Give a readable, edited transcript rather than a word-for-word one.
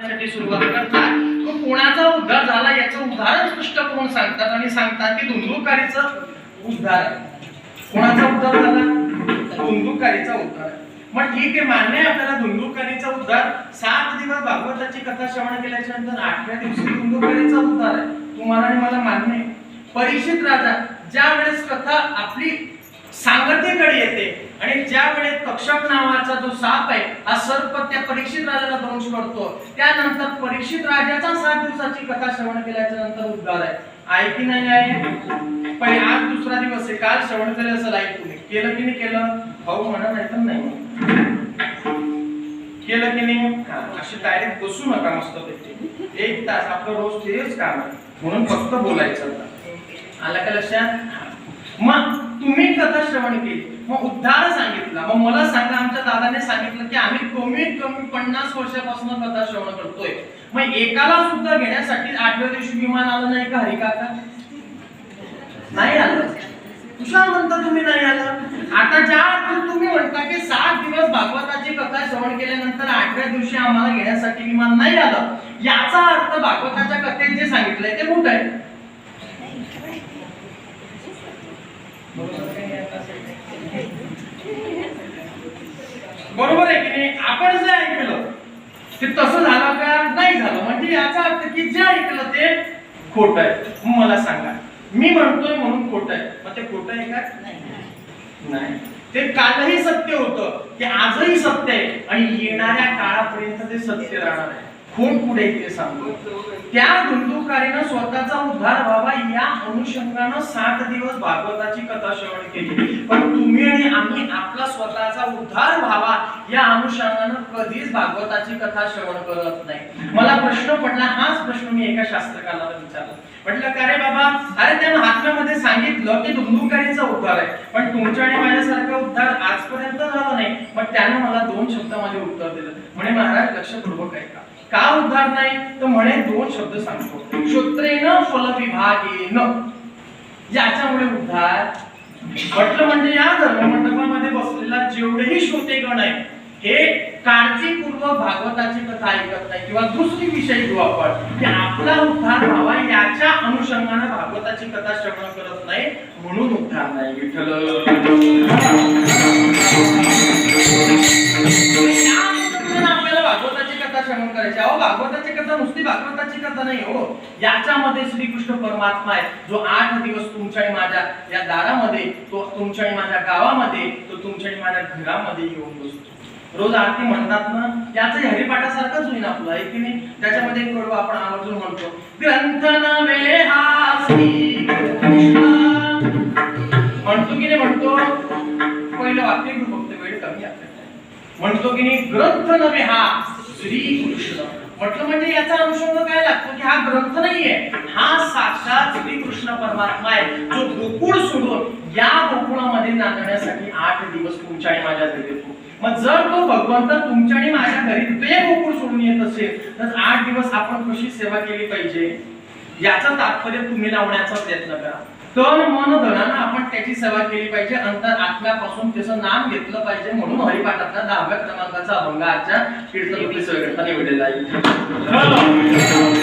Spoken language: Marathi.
सांगण्यासाठी सुरुवात करतात, तो कोणाचा उद्धार झाला याचं उदाहरण स्पष्ट करून सांगतात आणि सांगतात की धुंदुकारीचा उद्धार आहे. कोणाचा उद्धार झाला? धुंदुकारीचा उद्धार. मग ठीक आहे, मान्य आहे आपल्याला धुंदुकारीचा उद्धार. 7 दिवस भागवताची कथा श्रवण केल्याच्या नंतर 8व्या दिवशी धुंदुकारीचा उद्धार आहे. तुम्हाला आणि मला मान्य आहे. परीक्षित राजा ज्या वेळेस कथा आपली सांगतेकडे येते आणि ज्या वेळेस तक्षक नावाचा जो साप आहे हा सर्प त्या परीक्षित राजाला दंश करतो, त्यानंतर परीक्षित राजाचा 7 दिवसाची कथा श्रवण केल्याच्या नंतर उद्धार आहे. आहे की नाही आहे? पण आज दुसरा दिवस आहे, काल श्रवण केलं असेल ऐकून, केलं की नाही केलं? भाऊ म्हणा नाही तर नाही केलं की नाही? अशी डायरेक्ट बसू नका, मस्त पैकी 1 तास आपलं रोज तेच काम आहे, म्हणून फक्त बोलायचं. आला का लक्षात? मग तुम्ही कथा श्रवण केली, मग उद्धार सांगितला. मग मला सांगा, आमच्या दादाने सांगितलं की आम्ही कमीत कमी 50 वर्षापासून कथा श्रवण करतोय. मग एकाला सुद्धा घेण्यासाठी 8व्या दिवशी विमान आलं नाही का? हरी काका नाही आलं. कुशाल म्हणता तुम्ही नाही आलं. आता ज्या तुम्ही म्हणता की 7 दिवस भागवताची कथा श्रवण केल्यानंतर 8व्या दिवशी आम्हाला घेण्यासाठी विमान नाही आलं, याचा अर्थ भागवताच्या कथेत जे सांगितलंय ते मोठं आहे. बरोबर आहे की नाही? आपण जे ऐकलं ते तसं झालं का? नाही झालं. म्हणजे याचा अर्थ की जे ऐकलं ते खोटं आहे. मला सांगा, मी म्हणतोय म्हणून खोटं आहे, मग ते खोटं आहे का? नाही. ते कालही सत्य होतं, ते आजही सत्य आहे आणि येणाऱ्या काळापर्यंत ते सत्य राहणार आहे. खोट पुढे ते सांगतो. त्या धुंदुकारीनं स्वतःचा उद्धार व्हावा या अनुषंगानं 7 दिवस भागवताची कथा श्रवण केली. पण तुम्ही आणि आम्ही आपला स्वतःचा उद्धार व्हावा या अनुषंगानं कधीच भागवताची कथा श्रवण करत नाही. मला प्रश्न पडला, हाच प्रश्न मी एका शास्त्रकाराला विचारला. म्हटलं का रे बाबा, अरे त्या महात्म्यामध्ये सांगितलं की धुंदुकारीचा उद्धार आहे, पण तुमच्या आणि माझ्यासारखा उद्धार आजपर्यंत झाला नाही. मग त्यानं मला 2 शब्दामध्ये उत्तर दिलं. म्हणे महाराज लक्षपूर्वक ऐका, का उद्धार नाही? तर म्हणे 2 शब्द सांगतो, श्रोत्रेन फलविभागेन, याच्यामुळे उद्धार. म्हटलं म्हणजे या धर्ममंडपामध्ये बसलेला जेवढेही श्रोतेगण आहेत हे काळजीपूर्वक भागवताची कथा ऐकत नाही किंवा दुसरी विषय घेऊ आपण की आपला उद्धार व्हावा याच्या अनुषंगाने भागवताची कथा श्रवण करत नाही, म्हणून उद्धार नाही. विठ्ठल आपल्याला भागवताची कथा श्रवण करायची. अहो, भागवताची कथा नुसती भागवताची कथा नाही हो, याच्यामध्ये श्रीकृष्ण परमात्मा आहे जो 8 दिवस तुमच्या आणि माझ्या या दारामध्ये, तो तुमच्या आणि माझ्या गावामध्ये, तो तुमच्या आणि माझ्या घरामध्ये येऊन बसतो. रोज आरती म्हणतात ना, याचं हरिपाठासारखंच होईल आपलं, आहे की नाही? त्याच्यामध्ये एक कडू आपण आवर्जून म्हणतो, ग्रंथ नव्हे हा श्रीकृष्ण, म्हणतो की नाही? म्हणतो. पहिलं वाक्य घेऊ, फक्त वेळ कमी आपल्याला. म्हणतो की नाही, ग्रंथ नव्हे हा श्रीकृष्ण. म्हटलं म्हणजे याचा अनुषंग काय लागतो की हा ग्रंथ नाहीये, हा साक्षात श्रीकृष्ण परमात्मा आहे जो गोकुळ सोडून या गोकुळामध्ये नांदण्यासाठी 8 दिवस तुमच्या आणि माझ्या घरी येतो. मग जर तो भगवंत तुमच्या आणि माझ्या घरी ते गोकुळ सोडून येत असेल तर 8 दिवस आपण कशी सेवा केली पाहिजे याचं तात्पर्य तुम्ही लावण्याचा प्रयत्न करा. तन मन धनानं आपण त्याची सेवा केली पाहिजे, अंतर आत्म्यापासून त्याचं नाम घेतलं पाहिजे. म्हणून हरिपाठातला 10व्या क्रमांकाचा अभंग आजच्या कीर्तन रूपी सगळ्यांना निवडलेला आहे.